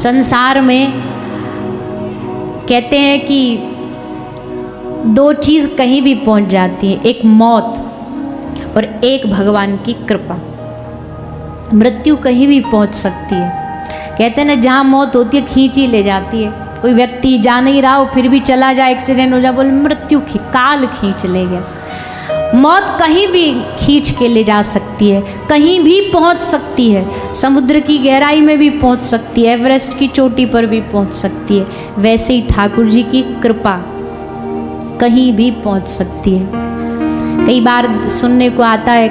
संसार में कहते हैं कि दो चीज़ कहीं भी पहुंच जाती है, एक मौत और एक भगवान की कृपा। मृत्यु कहीं भी पहुंच सकती है। कहते हैं ना, जहाँ मौत होती है खींच ही ले जाती है। कोई व्यक्ति जा नहीं रहा हो फिर भी चला जाए, एक्सीडेंट हो जाए, बोले मृत्यु काल खींच ले गया। मौत कहीं भी खींच के ले जा सकती है, कहीं भी पहुंच सकती है। समुद्र की गहराई में भी पहुंच सकती है, एवरेस्ट की चोटी पर भी पहुंच सकती है। वैसे ही ठाकुर जी की कृपा कहीं भी पहुंच सकती है। कई बार सुनने को आता है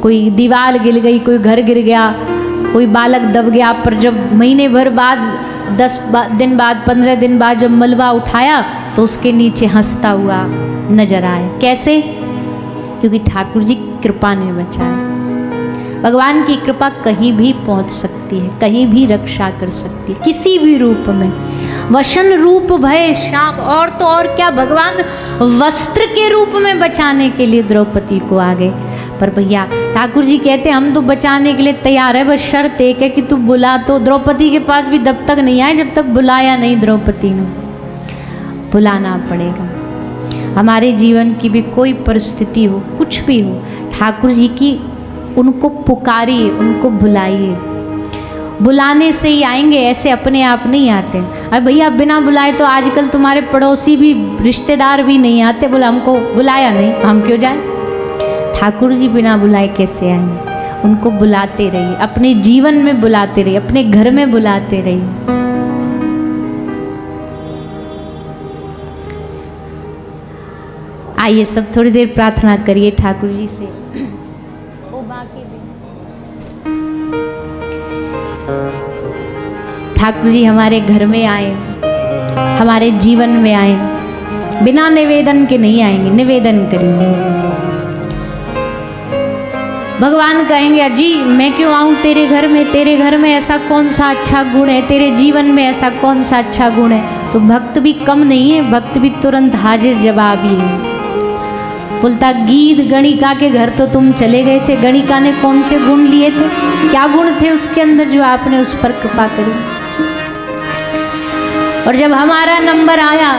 कोई दीवार गिर गई, कोई घर गिर गया, कोई बालक दब गया, पर जब महीने भर बाद 10 दिन बाद 15 दिन बाद जब मलबा उठाया तो उसके नीचे हंसता हुआ नजर आए। कैसे? क्योंकि ठाकुर जी कृपा ने बचाया। भगवान की कृपा कहीं भी पहुंच सकती है, कहीं भी रक्षा कर सकती है, किसी भी रूप में। वशन रूप भय श्याम, और तो और क्या, भगवान वस्त्र के रूप में बचाने के लिए द्रौपदी को आ गए। पर भैया ठाकुर जी कहते हम तो बचाने के लिए तैयार है, बस शर्त एक है कि तू बुला। तो द्रौपदी के पास भी तब तक नहीं आए जब तक बुलाया नहीं द्रौपदी ने। बुलाना पड़ेगा। हमारे जीवन की भी कोई परिस्थिति हो, कुछ भी हो, ठाकुर जी की उनको पुकारिए, उनको बुलाइए। बुलाने से ही आएंगे, ऐसे अपने आप नहीं आते। अब भैया बिना बुलाए तो आजकल तुम्हारे पड़ोसी भी, रिश्तेदार भी नहीं आते। बोला हमको बुलाया नहीं, हम क्यों जाए? ठाकुर जी बिना बुलाए कैसे आएंगे? उनको बुलाते रहिए, अपने जीवन में बुलाते रहिए, अपने घर में बुलाते रहिए। आइए सब थोड़ी देर प्रार्थना करिए ठाकुर जी से। ठाकुर जी हमारे घर में आए, हमारे जीवन में आए, बिना निवेदन के नहीं आएंगे, निवेदन करेंगे। भगवान कहेंगे अजी मैं क्यों आऊं तेरे घर में? तेरे घर में ऐसा कौन सा अच्छा गुण है? तेरे जीवन में ऐसा कौन सा अच्छा गुण है? तो भक्त भी कम नहीं है, भक्त भी तुरंत हाजिर जवाबी है। बोलता गीध गणिका के घर तो तुम चले गए थे, गणिका ने कौन से गुण लिए थे? क्या गुण थे उसके अंदर जो आपने उस पर कृपा करी? और जब हमारा नंबर आया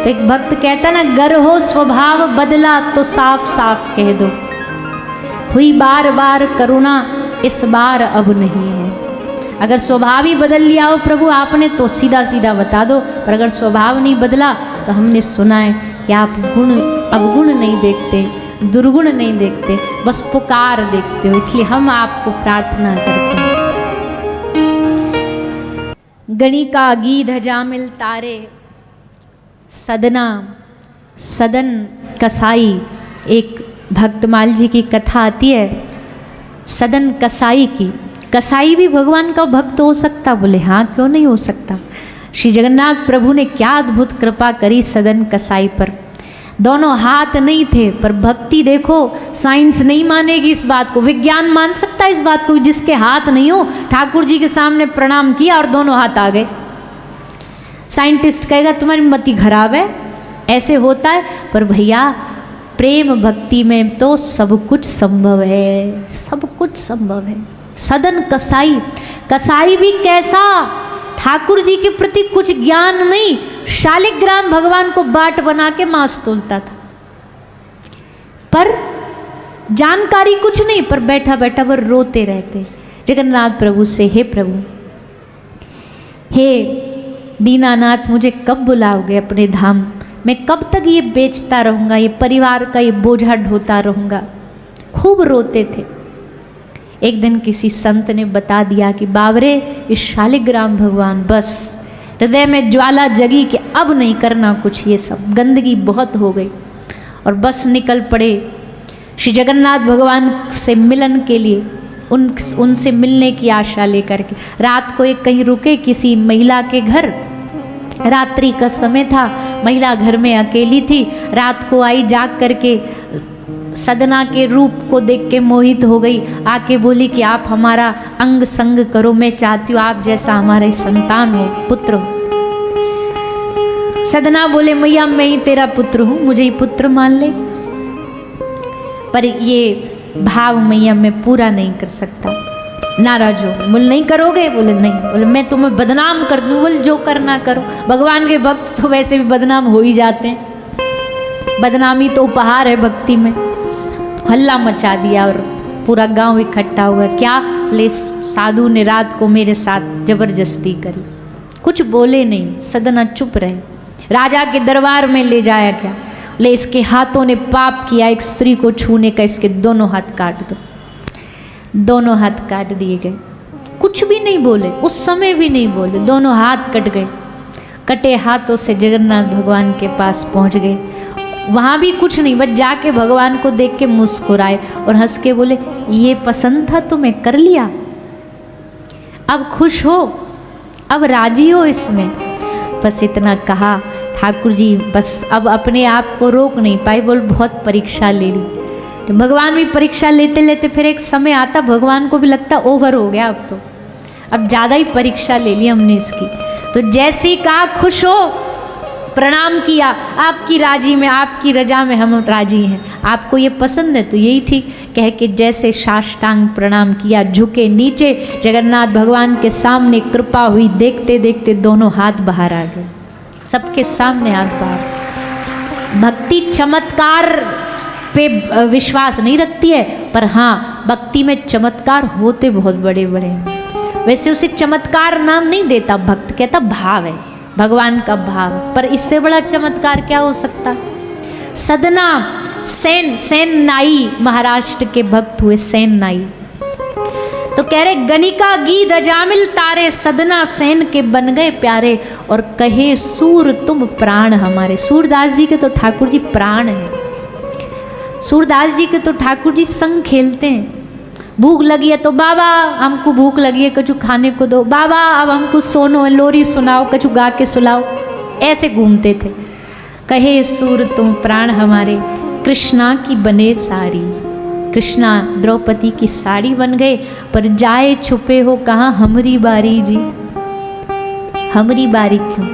तो एक भक्त कहता ना, गर हो स्वभाव बदला तो साफ साफ कह दो, हुई बार बार करुणा इस बार अब नहीं है। अगर स्वभाव ही बदल लिया हो प्रभु आपने तो सीधा सीधा बता दो, पर अगर स्वभाव नहीं बदला तो हमने सुना है कि आप गुण अवगुण नहीं देखते, दुर्गुण नहीं देखते, बस पुकार देखते हो। इसलिए हम आपको प्रार्थना करते हैं। गणिका गीध जामिल तारे सदना सदन कसाई। एक भक्तमाल जी की कथा आती है सदन कसाई की। कसाई भी भगवान का भक्त हो सकता? बोले हाँ, क्यों नहीं हो सकता। श्री जगन्नाथ प्रभु ने क्या अद्भुत कृपा करी सदन कसाई पर। दोनों हाथ नहीं थे पर भक्ति देखो, साइंस नहीं मानेगी इस बात को, विज्ञान मान सकता है इस बात को। जिसके हाथ नहीं हो, ठाकुर जी के सामने प्रणाम किया और दोनों हाथ आ गए। साइंटिस्ट कहेगा तुम्हारी मति खराब है, ऐसे होता है। पर भैया प्रेम भक्ति में तो सब कुछ संभव है, सब कुछ संभव है। सदन कसाई, कसाई भी कैसा, ठाकुर जी के प्रति कुछ ज्ञान नहीं, शालिग्राम भगवान को बाट बना के मांस तोलता था, पर जानकारी कुछ नहीं, पर बैठा बैठा वो रोते रहते जगन्नाथ प्रभु से, हे प्रभु, हे दीनानाथ, मुझे कब बुलाओगे अपने धाम? मैं कब तक ये बेचता रहूँगा, ये परिवार का ये बोझा ढोता रहूँगा। खूब रोते थे। एक दिन किसी संत ने बता दिया कि बाबरे इस शालिग्राम भगवान, बस हृदय में ज्वाला जगी कि अब नहीं करना कुछ, ये सब गंदगी बहुत हो गई, और बस निकल पड़े श्री जगन्नाथ भगवान से मिलन के लिए, उनसे मिलने की आशा लेकर के। रात को एक कहीं रुके किसी महिला के घर, रात्रि का समय था, महिला घर में अकेली थी। रात को आई, जाग करके सदना के रूप को देख के मोहित हो गई, आके बोली कि आप हमारा अंग संग करो, मैं चाहती हूँ आप जैसा हमारे संतान हो, पुत्र हो। सदना बोले मैया मैं ही तेरा पुत्र हूँ, मुझे ही पुत्र मान ले। पर ये भाव मैया मैं पूरा नहीं कर सकता, नाराज हो। बोले नहीं करोगे? बोले नहीं। बोले मैं तुम्हें बदनाम कर दूँ? बोले जो करना करो। भगवान के भक्त तो वैसे भी बदनाम हो ही जाते हैं, बदनामी तो उपहार है भक्ति में। हल्ला मचा दिया और पूरा गांव इकट्ठा हुआ। क्या? बोले साधु ने रात को मेरे साथ जबरदस्ती करी। कुछ बोले नहीं, सदना चुप रहे। राजा के दरबार में ले जाया क्या? बोले इसके हाथों ने पाप किया, एक स्त्री को छूने का, इसके दोनों हाथ काट दो। दोनों हाथ काट दिए गए। कुछ भी नहीं बोले, उस समय भी नहीं बोले, दोनों हाथ कट गए। कटे हाथों से जगन्नाथ भगवान के पास पहुंच गए। वहाँ भी कुछ नहीं, बस जाके भगवान को देख के मुस्कुराए और हंस के बोले ये पसंद था तुम्हें, कर लिया, अब खुश हो, अब राजी हो इसमें। बस इतना कहा। ठाकुर जी बस अब अपने आप को रोक नहीं पाए। बोल बहुत परीक्षा ले ली। तो भगवान भी परीक्षा लेते लेते फिर एक समय आता, भगवान को भी लगता ओवर हो गया, अब ज़्यादा ही परीक्षा ले ली हमने इसकी। तो जैसे ही कहा खुश हो, प्रणाम किया, आपकी राजी में, आपकी रजा में हम राजी हैं, आपको ये पसंद है तो यही ठीक, कह के जैसे साष्टांग प्रणाम किया, झुके नीचे। जगन्नाथ भगवान के सामने कृपा हुई, देखते देखते दोनों हाथ बाहर आ गए, सबके सामने हाथ बाहर। भक्ति चमत्कार पे विश्वास नहीं रखती है, पर हाँ भक्ति में चमत्कार होते बहुत बड़े बड़े हैं। वैसे उसे चमत्कार नाम नहीं देता भक्त, कहता भाव है, भगवान का भाव। पर इससे बड़ा चमत्कार क्या हो सकता? सदना सेन नाई, महाराष्ट्र के भक्त हुए सेन नाई, तो कह रहे गणिका गीध अजामिल तारे, सदना सेन के बन गए प्यारे, और कहे सूर तुम प्राण हमारे। सूरदास जी के तो ठाकुर जी प्राण हैं। सूरदास जी के तो ठाकुर जी संग खेलते हैं। भूख लगी है तो बाबा हमको भूख लगी है, कछु खाने को दो, बाबा अब हमको सोनो है, लोरी सुनाओ, कछु गा के सुलाओ, ऐसे घूमते थे। कहे सूर तुम प्राण हमारे, कृष्णा की बने साड़ी। कृष्णा द्रौपदी की साड़ी बन गए, पर जाए छुपे हो कहाँ हमारी बारी जी, हमारी बारी क्यों?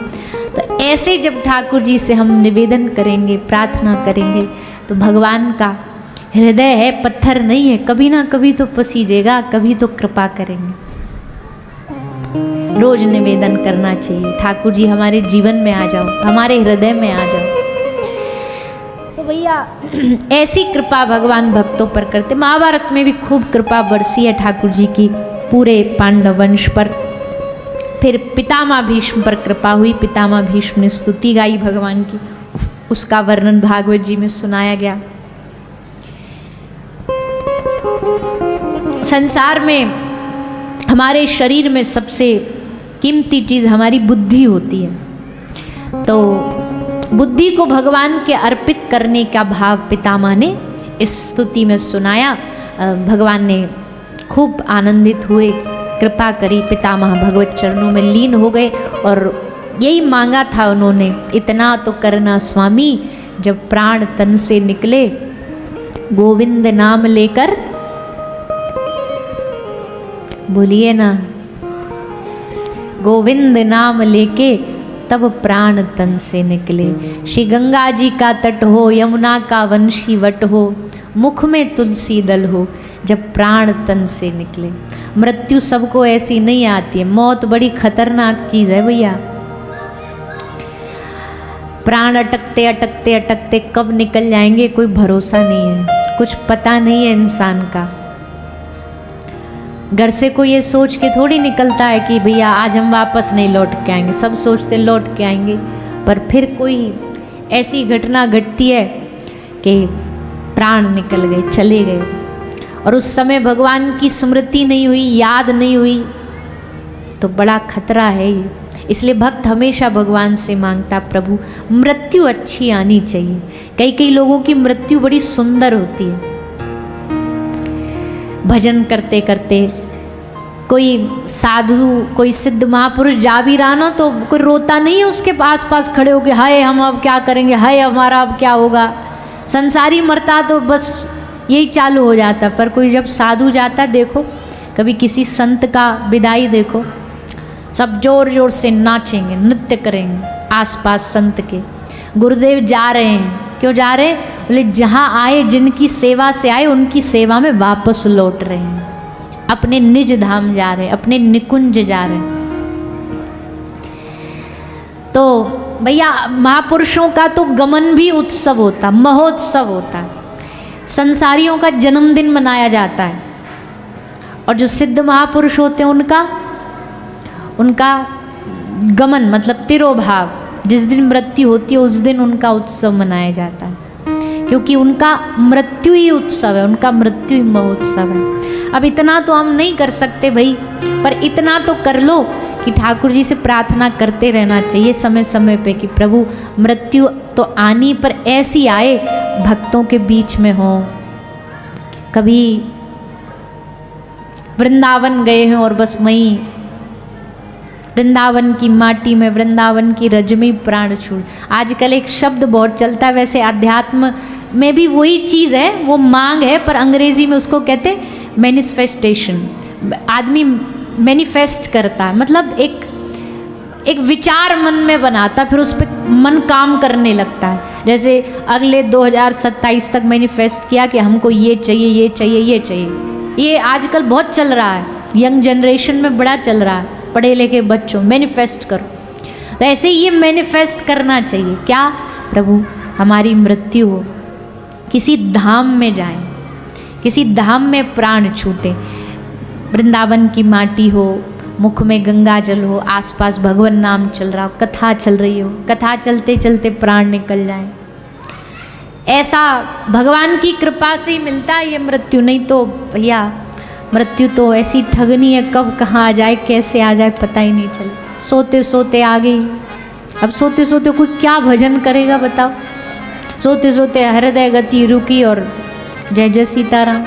तो ऐसे जब ठाकुर जी से हम निवेदन करेंगे, प्रार्थना करेंगे, तो भगवान का हृदय है, पत्थर नहीं है, कभी ना कभी तो पसीजेगा, कभी तो कृपा करेंगे। रोज निवेदन करना चाहिए, ठाकुर जी हमारे जीवन में आ जाओ, हमारे हृदय में आ जाओ। तो भैया ऐसी कृपा भगवान भक्तों पर करते। महाभारत में भी खूब कृपा बरसी है ठाकुर जी की पूरे पांडव वंश पर। फिर पितामह भीष्म पर कृपा हुई, पितामह भीष्म ने स्तुति गाई भगवान की, उसका वर्णन भागवत जी में सुनाया गया। संसार में हमारे शरीर में सबसे कीमती चीज़ हमारी बुद्धि होती है, तो बुद्धि को भगवान के अर्पित करने का भाव पितामह ने इस स्तुति में सुनाया। भगवान ने खूब आनंदित हुए, कृपा करी, पितामह भगवत चरणों में लीन हो गए और यही मांगा था उन्होंने, इतना तो करना स्वामी जब प्राण तन से निकले, गोविंद नाम लेकर, बोलिए ना, गोविंद नाम लेके तब प्राण तन से निकले। श्री गंगा जी का तट हो, यमुना का वंशी वट हो, मुख में तुलसी दल हो, जब प्राण तन से निकले। मृत्यु सबको ऐसी नहीं आती है, मौत बड़ी खतरनाक चीज़ है भैया। प्राण अटकते अटकते अटकते कब निकल जाएंगे कोई भरोसा नहीं है, कुछ पता नहीं है इंसान का। घर से कोई ये सोच के थोड़ी निकलता है कि भैया आज हम वापस नहीं लौट के आएंगे, सब सोचते लौट के आएंगे, पर फिर कोई ऐसी घटना घटती है कि प्राण निकल गए, चले गए, और उस समय भगवान की स्मृति नहीं हुई, याद नहीं हुई, तो बड़ा खतरा है ये। इसलिए भक्त हमेशा भगवान से मांगता, प्रभु मृत्यु अच्छी आनी चाहिए। कई कई लोगों की मृत्यु बड़ी सुंदर होती है, भजन करते करते। कोई साधु, कोई सिद्ध महापुरुष जा भी रहा ना, तो कोई रोता नहीं है उसके आस पास खड़े होके, हाय हम अब क्या करेंगे, हाय हमारा अब क्या होगा। संसारी मरता तो बस यही चालू हो जाता, पर कोई जब साधु जाता, देखो कभी किसी संत का विदाई देखो, सब जोर जोर से नाचेंगे, नृत्य करेंगे आसपास संत के। गुरुदेव जा रहे हैं, क्यों जा रहे हैं? बोले जहाँ आए, जिनकी सेवा से आए उनकी सेवा में वापस लौट रहे हैं। अपने निज धाम जा रहे, अपने निकुंज जा रहे। तो भैया महापुरुषों का तो गमन भी उत्सव होता, महोत्सव होता है, संसारियों का जन्मदिन मनाया जाता है। और जो सिद्ध महापुरुष होते हैं उनका गमन मतलब तिरोभाव, जिस दिन मृत्यु होती है उस दिन उनका उत्सव मनाया जाता है, क्योंकि उनका मृत्यु ही उत्सव है, उनका मृत्यु ही महोत्सव है। अब इतना तो हम नहीं कर सकते भाई, पर इतना तो कर लो कि ठाकुर जी से प्रार्थना करते रहना चाहिए समय समय पे कि प्रभु मृत्यु तो आनी, पर ऐसी आए भक्तों के बीच में हो। कभी वृंदावन गए हैं और बस वहीं वृंदावन की माटी में, वृंदावन की रज में प्राण छूट। आजकल एक शब्द बहुत चलता है, वैसे अध्यात्म में भी वही चीज़ है, वो मांग है, पर अंग्रेजी में उसको कहते हैं मैनिफेस्टेशन। आदमी मैनिफेस्ट करता है, मतलब एक विचार मन में बनाता, फिर उस पर मन काम करने लगता है। जैसे अगले 2027 तक मैनिफेस्ट किया कि हमको ये चाहिए, ये चाहिए, ये चाहिए। ये आजकल बहुत चल रहा है, यंग जनरेशन में बड़ा चल रहा है, पढ़े लिखे बच्चों मैनिफेस्ट करो। तो ऐसे ही ये मैनिफेस्ट करना चाहिए क्या, प्रभु हमारी मृत्यु हो, किसी धाम में जाएं, किसी धाम में प्राण छूटे, वृंदावन की माटी हो, मुख में गंगा जल हो, आसपास भगवान नाम चल रहा हो, कथा चल रही हो, कथा चलते चलते प्राण निकल जाए। ऐसा भगवान की कृपा से ही मिलता है ये मृत्यु, नहीं तो भैया मृत्यु तो ऐसी ठगनी है, कब कहाँ आ जाए कैसे आ जाए पता ही नहीं चलता। सोते सोते आ गई, अब सोते सोते कोई क्या भजन करेगा बताओ। सोते सोते हृदय गति रुकी और जय जय सीताराम।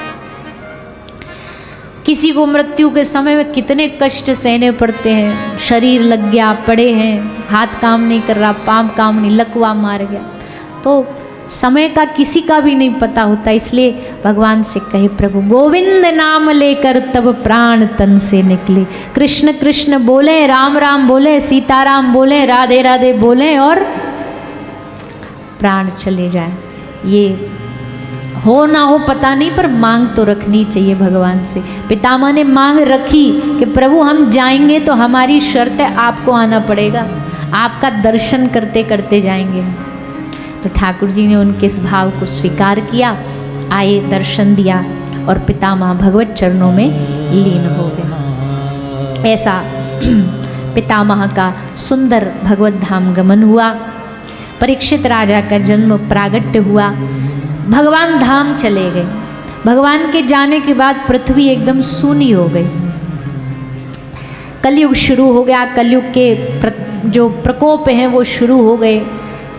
किसी को मृत्यु के समय में कितने कष्ट सहने पड़ते हैं, शरीर लग गया, पड़े हैं, हाथ काम नहीं कर रहा, पाँव काम नहीं, लकवा मार गया, तो समय का किसी का भी नहीं पता होता। इसलिए भगवान से कहे प्रभु गोविंद नाम लेकर तब प्राण तन से निकले। कृष्ण कृष्ण बोले, राम राम बोले, सीताराम बोले, राधे राधे बोले और प्राण चले जाए। ये हो ना हो पता नहीं, पर मांग तो रखनी चाहिए भगवान से। पितामह ने मांग रखी कि प्रभु हम जाएंगे तो हमारी शर्त है आपको आना पड़ेगा, आपका दर्शन करते करते जाएंगे। तो ठाकुर जी ने उनके इस भाव को स्वीकार किया, आए, दर्शन दिया और पितामह भगवत चरणों में लीन हो गए। ऐसा पितामह का सुंदर भगवत धाम गमन हुआ। परीक्षित राजा का जन्म प्रागट्य हुआ, भगवान धाम चले गए। भगवान के जाने के बाद पृथ्वी एकदम सूनी हो गई, कलयुग शुरू हो गया। कलयुग के जो प्रकोप हैं वो शुरू हो गए।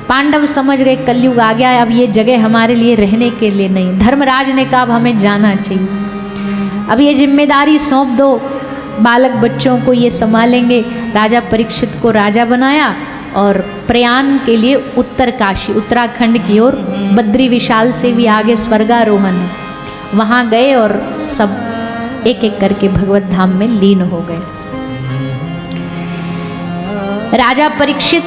पांडव समझ गए कलयुग आ गया है, अब ये जगह हमारे लिए रहने के लिए नहीं। धर्मराज ने कहा अब हमें जाना चाहिए, अब ये जिम्मेदारी सौंप दो, बालक बच्चों को ये संभालेंगे। राजा परीक्षित को राजा बनाया और प्रयाण के लिए उत्तर काशी, उत्तराखंड की ओर, बद्री विशाल से भी आगे स्वर्गारोहण, वहाँ गए और सब एक एक करके भगवत धाम में लीन हो गए। राजा परीक्षित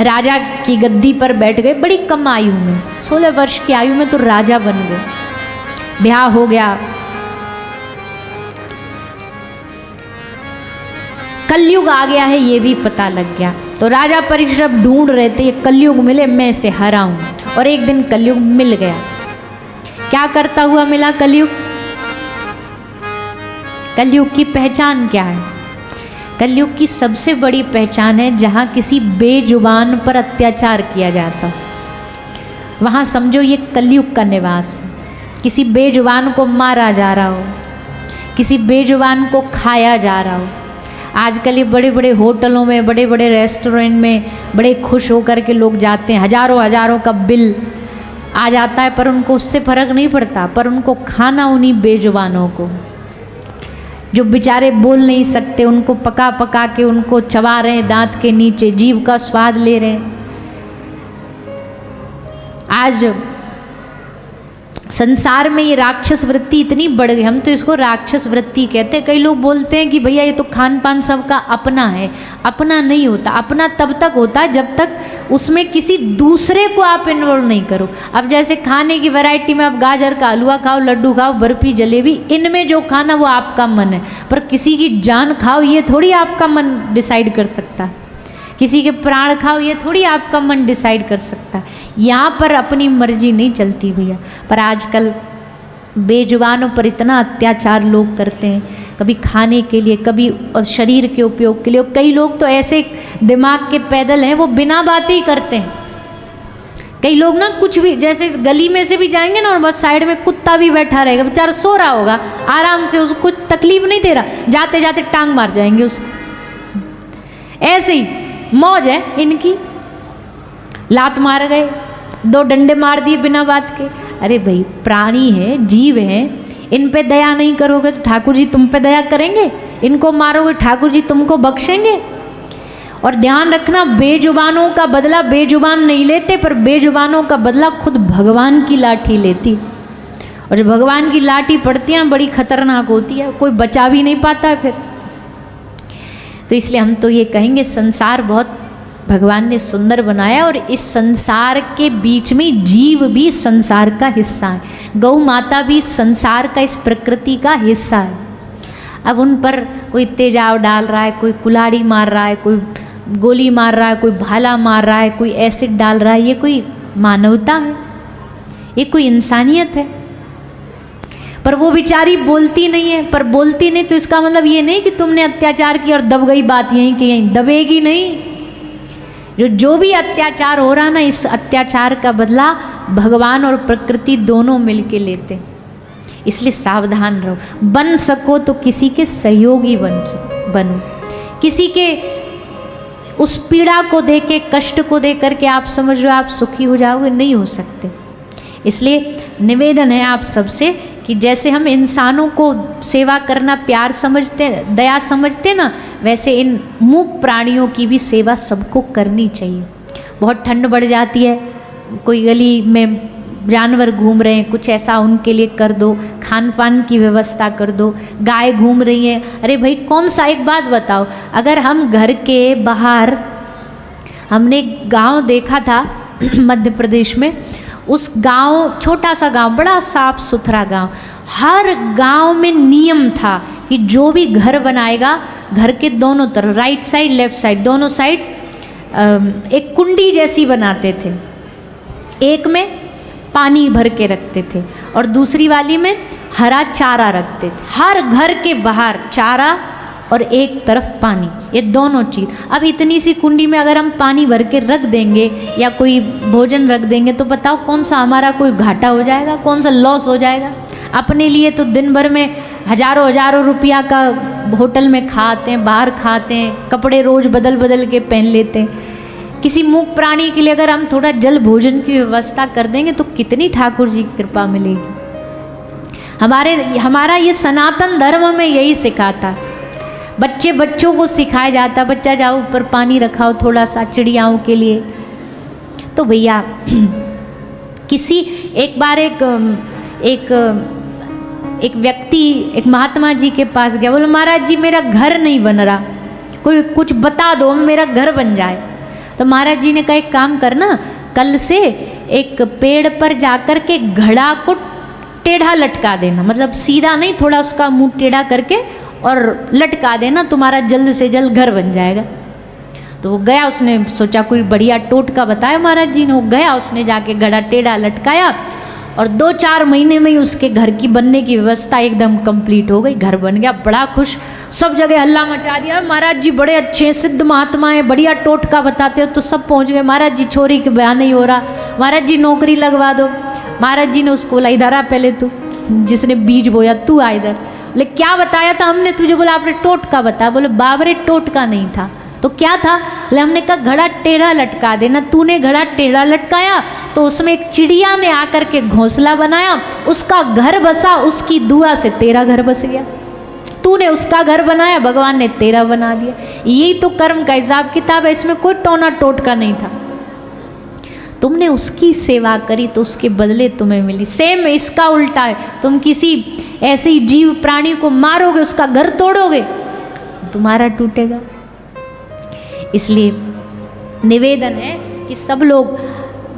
राजा की गद्दी पर बैठ गए बड़ी कम आयु में, 16 वर्ष की आयु में तो राजा बन गए। ब्याह हो गया। कलयुग आ गया है ये भी पता लग गया, तो राजा परीक्षित ढूंढ रहे थे ये कलयुग मिले मैं इसे हराऊं, और एक दिन कलयुग मिल गया। क्या करता हुआ मिला कलयुग? कलयुग की पहचान क्या है? कलयुग की सबसे बड़ी पहचान है जहाँ किसी बेजुबान पर अत्याचार किया जाता, वहाँ समझो ये कलयुग का निवास है। किसी बेजुबान को मारा जा रहा हो, किसी बेजुबान को खाया जा रहा हो। आजकल ये बड़े बड़े होटलों में, बड़े बड़े रेस्टोरेंट में बड़े खुश होकर के लोग जाते हैं, हजारों हजारों का बिल आ जाता है, पर उनको उससे फर्क नहीं पड़ता, पर उनको खाना उन्हीं बेजुबानों को, जो बेचारे बोल नहीं सकते, उनको पका पका के उनको चबा रहे हैं दांत के नीचे, जीभ का स्वाद ले रहे हैं। आज संसार में ये राक्षस वृत्ति इतनी बढ़ गई, हम तो इसको राक्षस वृत्ति कहते हैं। कई लोग बोलते हैं कि भैया ये तो खान पान सबका अपना है। अपना नहीं होता। अपना तब तक होता है जब तक उसमें किसी दूसरे को आप इन्वॉल्व नहीं करो। अब जैसे खाने की वैरायटी में आप गाजर का हलवा खाओ, लड्डू खाओ, बर्फी, जलेबी, इनमें जो खाना वो आपका मन है, पर किसी की जान खाओ ये थोड़ी आपका मन डिसाइड कर सकता है। किसी के प्राण खाओ ये थोड़ी आपका मन डिसाइड कर सकता है। यहाँ पर अपनी मर्जी नहीं चलती भैया। पर आजकल बेजुबानों पर इतना अत्याचार लोग करते हैं, कभी खाने के लिए, कभी शरीर के उपयोग के लिए। कई लोग तो ऐसे दिमाग के पैदल हैं वो बिना बातें ही करते हैं। कई लोग ना कुछ भी, जैसे गली में से भी जाएंगे ना और बस साइड में कुत्ता भी बैठा रहेगा, बेचारा सो रहा होगा आराम से, उसको कुछ तकलीफ नहीं दे रहा, जाते जाते टांग मार जाएंगे उसको। ऐसे ही मौज है इनकी। लात मार गए, 2 डंडे मार दिए बिना बात के। अरे भाई प्राणी है, जीव है, इन पे दया नहीं करोगे तो ठाकुर जी तुम पे दया करेंगे? इनको मारोगे ठाकुर जी तुमको बख्शेंगे? और ध्यान रखना, बेजुबानों का बदला बेजुबान नहीं लेते, पर बेजुबानों का बदला खुद भगवान की लाठी लेती। और जब भगवान की लाठी पड़ती है बड़ी खतरनाक होती है, कोई बचा भी नहीं पाता है फिर। तो इसलिए हम तो ये कहेंगे संसार बहुत भगवान ने सुंदर बनाया, और इस संसार के बीच में जीव भी संसार का हिस्सा है। गौ माता भी संसार का, इस प्रकृति का हिस्सा है। अब उन पर कोई तेजाब डाल रहा है, कोई कुल्हाड़ी मार रहा है, कोई गोली मार रहा है, कोई भाला मार रहा है, कोई एसिड डाल रहा है, ये कोई मानवता है? ये कोई इंसानियत है? पर वो बेचारी बोलती नहीं है। पर बोलती नहीं तो इसका मतलब ये नहीं कि तुमने अत्याचार किया और दब गई बात, यहीं कि यहीं दबेगी नहीं। जो भी अत्याचार हो रहा ना, इस अत्याचार का बदला भगवान और प्रकृति दोनों मिलके लेते। इसलिए सावधान रहो। बन सको तो किसी के सहयोगी बनो। किसी के उस पीड़ा को देख के, कष्ट को देख करके आप समझ रहे हो आप सुखी हो जाओगे, नहीं हो सकते। इसलिए निवेदन है आप सबसे कि जैसे हम इंसानों को सेवा करना प्यार समझते, दया समझते ना, वैसे इन मूक प्राणियों की भी सेवा सबको करनी चाहिए। बहुत ठंड बढ़ जाती है, कोई गली में जानवर घूम रहे हैं, कुछ ऐसा उनके लिए कर दो, खान पान की व्यवस्था कर दो। गाय घूम रही है, अरे भाई कौन सा, एक बात बताओ, अगर हम घर के बाहर, हमने गांव देखा था मध्य प्रदेश में, उस गांव, छोटा सा गांव, बड़ा साफ सुथरा गांव, हर गांव में नियम था कि जो भी घर बनाएगा, घर के दोनों तरफ, राइट साइड लेफ्ट साइड, दोनों साइड एक कुंडी जैसी बनाते थे। एक में पानी भर के रखते थे और दूसरी वाली में हरा चारा रखते थे। हर घर के बाहर चारा और एक तरफ पानी, ये दोनों चीज़। अब इतनी सी कुंडी में अगर हम पानी भर के रख देंगे या कोई भोजन रख देंगे तो बताओ कौन सा हमारा कोई घाटा हो जाएगा, कौन सा लॉस हो जाएगा? अपने लिए तो दिन भर में हजारों रुपया का होटल में खाते हैं, बाहर खाते हैं, कपड़े रोज बदल बदल के पहन लेते हैं। किसी मूक प्राणी के लिए अगर हम थोड़ा जल भोजन की व्यवस्था कर देंगे तो कितनी ठाकुर जी की कृपा मिलेगी। हमारा ये सनातन धर्म में यही सिखाता। बच्चों को सिखाया जाता, बच्चा जाओ ऊपर पानी रखाओ थोड़ा सा चिड़ियाओं के लिए। तो भैया किसी एक बार एक व्यक्ति एक महात्मा जी के पास गया, बोले महाराज जी मेरा घर नहीं बन रहा, कोई कुछ बता दो मेरा घर बन जाए। तो महाराज जी ने कहा एक काम करना, कल से एक पेड़ पर जाकर के घड़ा को टेढ़ा लटका देना, मतलब सीधा नहीं, थोड़ा उसका मुंह टेढ़ा करके और लटका देना, तुम्हारा जल्द से जल्द घर बन जाएगा। तो वो गया, उसने सोचा कोई बढ़िया टोटका बताया महाराज जी ने, वो गया, उसने जाके घड़ा टेढ़ा लटकाया और 2-4 महीने में ही उसके घर की बनने की व्यवस्था एकदम कंप्लीट हो गई। घर बन गया, बड़ा खुश, सब जगह हल्ला मचा दिया, महाराज जी बड़े अच्छे सिद्ध महात्मा हैं, बढ़िया टोटका बताते हो। तो सब पहुंच गए, महाराज जी छोरी के बयान नहीं हो रहा, महाराज जी नौकरी लगवा दो। महाराज जी ने उसको बोला इधर आ, पहले तू जिसने बीज बोया तू आ इधर। बोले क्या बताया था हमने तुझे? बोला आपने टोटका बताया। बोले बाबरे टोटका नहीं था तो क्या था? बोले हमने कहा घड़ा टेढ़ा लटका देना। तूने घड़ा टेढ़ा लटकाया तो उसमें एक चिड़िया ने आकर के घोंसला बनाया, उसका घर बसा, उसकी दुआ से तेरा घर बस गया। तूने उसका घर बनाया, भगवान ने तेरा बना दिया। यही तो कर्म का हिसाब किताब है, इसमें कोई टोना टोटका नहीं था। तुमने उसकी सेवा करी तो उसके बदले तुम्हें मिली। सेम इसका उल्टा है, तुम किसी ऐसे ही जीव प्राणी को मारोगे, उसका घर तोड़ोगे, तुम्हारा टूटेगा। इसलिए निवेदन है कि सब लोग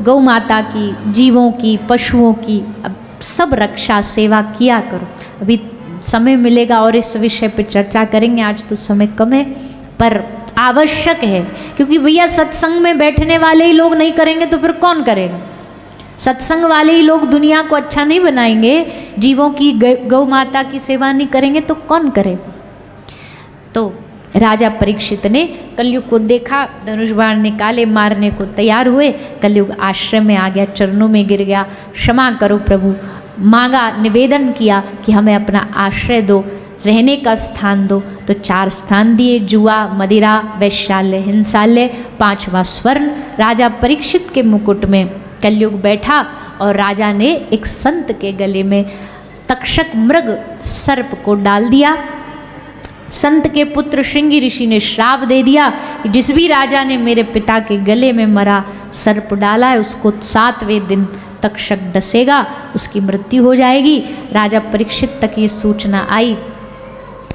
गौ माता की, जीवों की, पशुओं की अब सब रक्षा सेवा किया करो। अभी समय मिलेगा और इस विषय पर चर्चा करेंगे, आज तो समय कम है, पर आवश्यक है, क्योंकि भैया सत्संग में बैठने वाले ही लोग नहीं करेंगे तो फिर कौन करेगा। सत्संग वाले ही लोग दुनिया को अच्छा नहीं बनाएंगे, जीवों की, गौ माता की सेवा नहीं करेंगे तो कौन करेगा। तो राजा परीक्षित ने कलयुग को देखा, धनुष बाण निकाले, मारने को तैयार हुए। कलयुग आश्रम में आ गया, चरणों में गिर गया, क्षमा करो प्रभु, मांगा, निवेदन किया कि हमें अपना आश्रय दो, रहने का स्थान दो। तो 4 स्थान दिए, जुआ, मदिरा, वैश्यालय, हिंसालय, 5वां स्वर्ण। राजा परीक्षित के मुकुट में कलयुग बैठा और राजा ने एक संत के गले में तक्षक मृग सर्प को डाल दिया। संत के पुत्र श्रृंगी ऋषि ने श्राप दे दिया कि जिस भी राजा ने मेरे पिता के गले में मरा सर्प डाला है उसको 7वें दिन तक्षक डसेगा, उसकी मृत्यु हो जाएगी। राजा परीक्षित तक ये सूचना आई।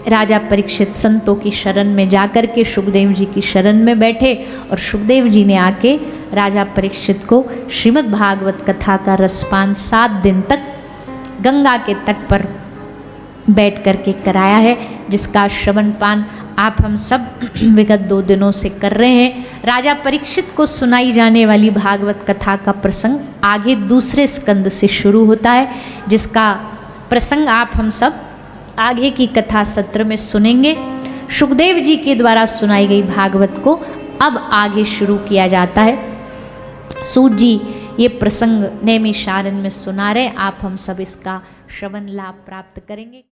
राजा परीक्षित संतों की शरण में जाकर के सुखदेव जी की शरण में बैठे और सुखदेव जी ने आके राजा परीक्षित को श्रीमद् भागवत कथा का रसपान 7 दिन तक गंगा के तट पर बैठ करके कराया है, जिसका श्रवण पान आप हम सब विगत 2 दिनों से कर रहे हैं। राजा परीक्षित को सुनाई जाने वाली भागवत कथा का प्रसंग आगे दूसरे स्कंद से शुरू होता है, जिसका प्रसंग आप हम सब आगे की कथा सत्र में सुनेंगे। सुखदेव जी के द्वारा सुनाई गई भागवत को अब आगे शुरू किया जाता है। सूत जी ये प्रसंग नैमिषारण्य में सुना रहे, आप हम सब इसका श्रवण लाभ प्राप्त करेंगे।